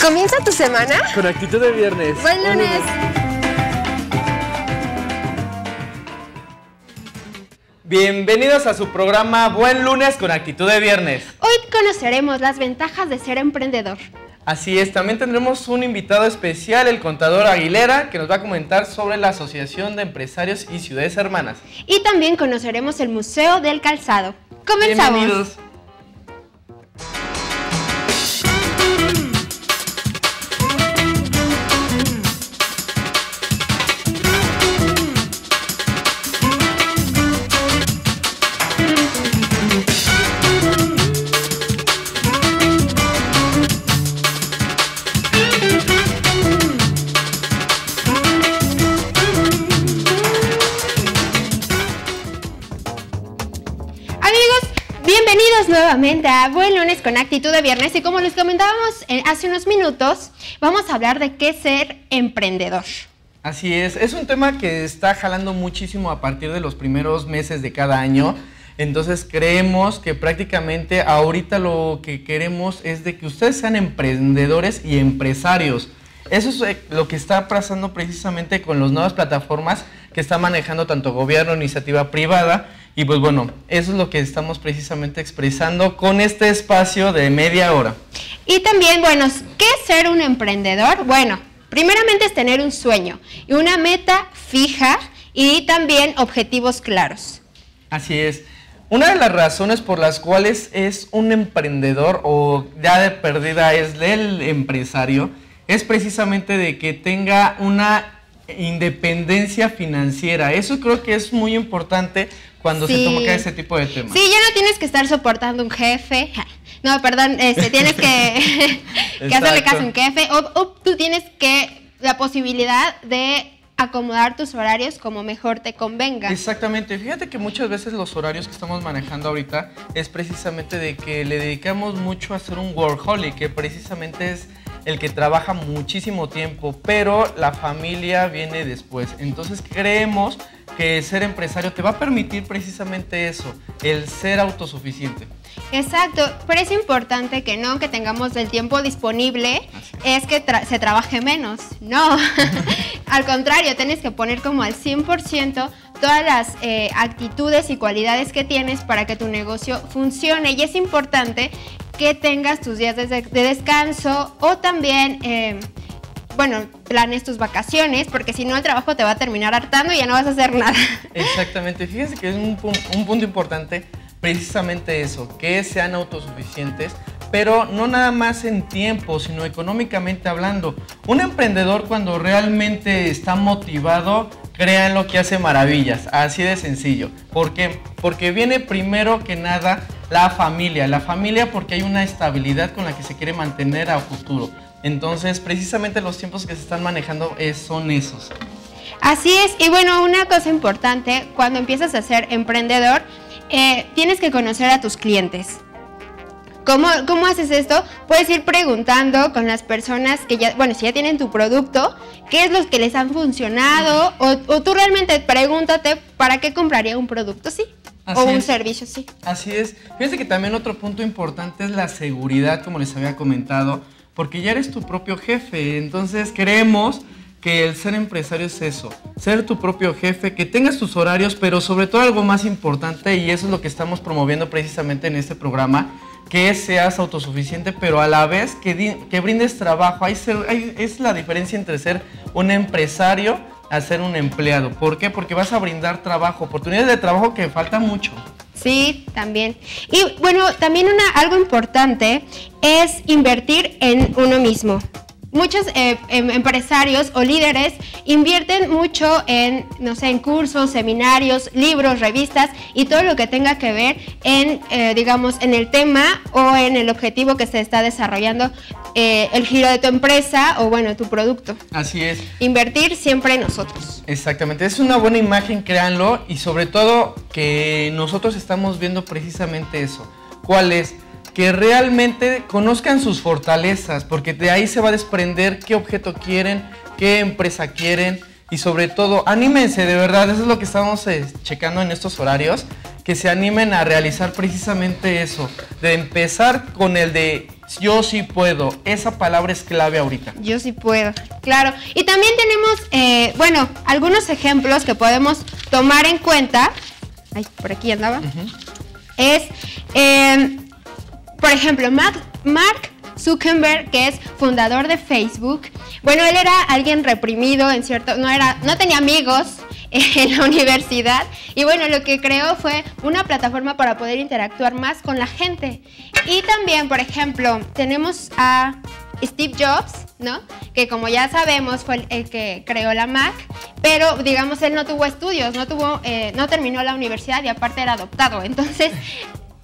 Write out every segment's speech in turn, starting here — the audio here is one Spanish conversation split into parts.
Comienza tu semana con actitud de viernes. Buen lunes. Bienvenidos a su programa Buen Lunes con actitud de viernes. Hoy conoceremos las ventajas de ser emprendedor. Así es, también tendremos un invitado especial, el contador Aguilera, que nos va a comentar sobre la Asociación de Empresarios y Ciudades Hermanas. Y también conoceremos el Museo del Calzado. ¡Comenzamos! Bienvenidos. Nuevamente a Buen Lunes con actitud de viernes, y como les comentábamos hace unos minutos, vamos a hablar de qué es ser emprendedor. Así es un tema que está jalando muchísimo a partir de los primeros meses de cada año. Entonces creemos que prácticamente ahorita lo que queremos es de que ustedes sean emprendedores y empresarios. Eso es lo que está pasando precisamente con las nuevas plataformas que está manejando tanto gobierno, iniciativa privada. Y pues bueno, eso es lo que estamos precisamente expresando con este espacio de media hora. Y también, bueno, ¿qué es ser un emprendedor? Bueno, primeramente es tener un sueño y una meta fija y también objetivos claros. Así es. Una de las razones por las cuales es un emprendedor o ya de perdida es el empresario es precisamente de que tenga una independencia financiera. Eso creo que es muy importante cuando se toca ese tipo de temas. Sí, ya no tienes que estar soportando un jefe. No, perdón, tienes que hacerle caso a un jefe. O tú tienes la posibilidad de acomodar tus horarios como mejor te convenga. Exactamente. Fíjate que muchas veces los horarios que estamos manejando ahorita es precisamente de que le dedicamos mucho a ser un workaholic, que precisamente es el que trabaja muchísimo tiempo, pero la familia viene después. Entonces creemos que ser empresario te va a permitir precisamente eso, el ser autosuficiente. Exacto, pero es importante que no que tengamos el tiempo disponible, es que se trabaje menos. No, al contrario, tienes que poner como al 100% todas las actitudes y cualidades que tienes para que tu negocio funcione. Y es importante que tengas tus días de descanso o también, planes tus vacaciones, porque si no el trabajo te va a terminar hartando y ya no vas a hacer nada. Exactamente, fíjense que es un punto importante, precisamente eso, que sean autosuficientes, pero no nada más en tiempo, sino económicamente hablando. Un emprendedor cuando realmente está motivado, créanlo que hace maravillas, así de sencillo. ¿Por qué? Porque viene primero que nada la familia porque hay una estabilidad con la que se quiere mantener a futuro. Entonces, precisamente los tiempos que se están manejando son esos. Así es, y bueno, una cosa importante, cuando empiezas a ser emprendedor, tienes que conocer a tus clientes. ¿Cómo haces esto? Puedes ir preguntando con las personas que si ya tienen tu producto, qué es lo que les han funcionado, o tú realmente pregúntate para qué compraría un producto así. O un servicio, sí. Así es. Fíjense que también otro punto importante es la seguridad, como les había comentado, porque ya eres tu propio jefe. Entonces creemos que el ser empresario es eso, ser tu propio jefe, que tengas tus horarios, pero sobre todo algo más importante, y eso es lo que estamos promoviendo precisamente en este programa, que seas autosuficiente, pero a la vez que brindes trabajo. Es la diferencia entre ser un empresario a ser un empleado. ¿Por qué? Porque vas a brindar trabajo, oportunidades de trabajo que falta mucho. Sí, también. Y bueno, también algo importante es invertir en uno mismo. Muchos empresarios o líderes invierten mucho en, en cursos, seminarios, libros, revistas y todo lo que tenga que ver en el tema o en el objetivo que se está desarrollando, el giro de tu empresa o tu producto. Así es. Invertir siempre en nosotros. Exactamente, es una buena imagen, créanlo, y sobre todo que nosotros estamos viendo precisamente eso. ¿Cuál es? Que realmente conozcan sus fortalezas, porque de ahí se va a desprender qué objeto quieren, qué empresa quieren, y sobre todo, anímense, de verdad, eso es lo que estamos checando en estos horarios, que se animen a realizar precisamente eso, de empezar con el de yo sí puedo. Esa palabra es clave ahorita. Yo sí puedo, claro. Y también tenemos, bueno, algunos ejemplos que podemos tomar en cuenta. Ay, por aquí andaba. Es, por ejemplo, Mark Zuckerberg, que es fundador de Facebook. Bueno, él era alguien reprimido en cierto, no tenía amigos en la universidad, y bueno, lo que creó fue una plataforma para poder interactuar más con la gente. Y también, por ejemplo, tenemos a Steve Jobs, ¿no? Que como ya sabemos fue el que creó la Mac, pero digamos él no tuvo estudios, no terminó la universidad y aparte era adoptado, entonces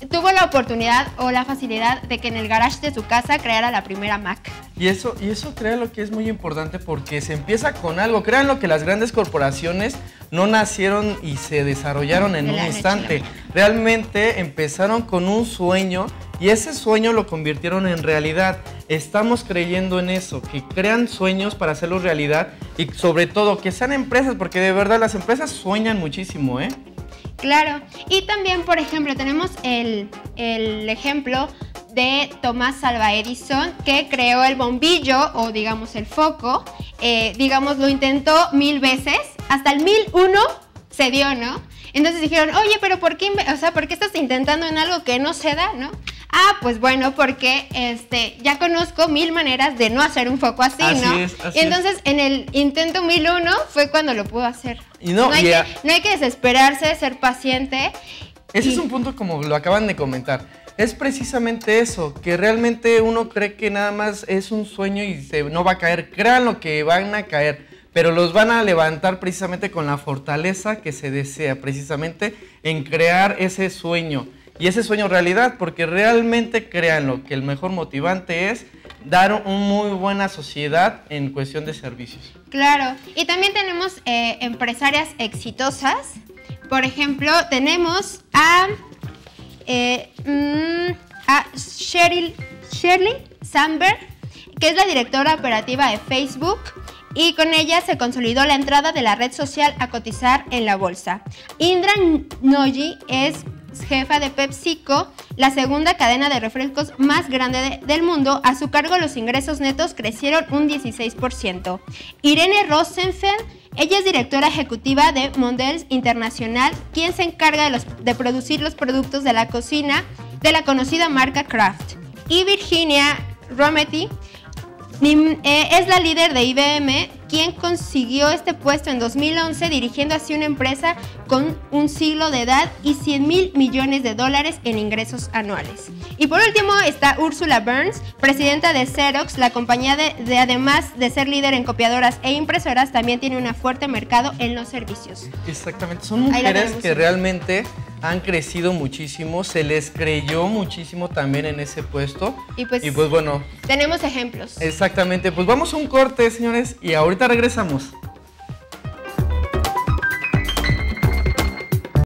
tuvo la oportunidad o la facilidad de que en el garage de su casa creara la primera Mac. Y eso créanlo que es muy importante porque se empieza con algo. Créanlo que las grandes corporaciones no nacieron y se desarrollaron en un instante. Realmente empezaron con un sueño y ese sueño lo convirtieron en realidad. Estamos creyendo en eso, que crean sueños para hacerlos realidad y sobre todo que sean empresas, porque de verdad las empresas sueñan muchísimo, ¿eh? Claro, y también, por ejemplo, tenemos el ejemplo de Tomás Alva Edison, que creó el bombillo o digamos el foco, digamos lo intentó 1000 veces, hasta el 1001 se dio, ¿no? Entonces dijeron, oye, pero ¿por qué estás intentando en algo que no se da, no? Ah, pues bueno, porque ya conozco 1000 maneras de no hacer un foco así, ¿no? Así y entonces en el intento 1001 fue cuando lo pudo hacer. Y no hay que desesperarse, ser paciente. Ese es un punto como lo acaban de comentar. Es precisamente eso, que realmente uno cree que nada más es un sueño y no va a caer. Créanlo que van a caer, pero los van a levantar precisamente con la fortaleza que se desea, precisamente en crear ese sueño. Y ese sueño realidad, porque realmente créanlo, que el mejor motivante es dar una muy buena sociedad en cuestión de servicios. Claro, y también tenemos empresarias exitosas. Por ejemplo, tenemos a Sheryl Sandberg, que es la directora operativa de Facebook, y con ella se consolidó la entrada de la red social a cotizar en la bolsa. Indra Nooyi es jefa de PepsiCo, la segunda cadena de refrescos más grande del mundo. A su cargo los ingresos netos crecieron un 16%. Irene Rosenfeld, ella es directora ejecutiva de Mondelez Internacional, quien se encarga de producir los productos de la cocina de la conocida marca Kraft. Y Virginia Rometty es la líder de IBM, quien consiguió este puesto en 2011 dirigiendo así una empresa con un siglo de edad y $100,000 millones en ingresos anuales. Y por último está Ursula Burns, presidenta de Xerox, la compañía de además de ser líder en copiadoras e impresoras, también tiene un fuerte mercado en los servicios. Exactamente, son mujeres que realmente han crecido muchísimo, se les creyó muchísimo también en ese puesto. Y pues bueno, tenemos ejemplos. Exactamente, pues vamos a un corte, señores, y ahorita regresamos.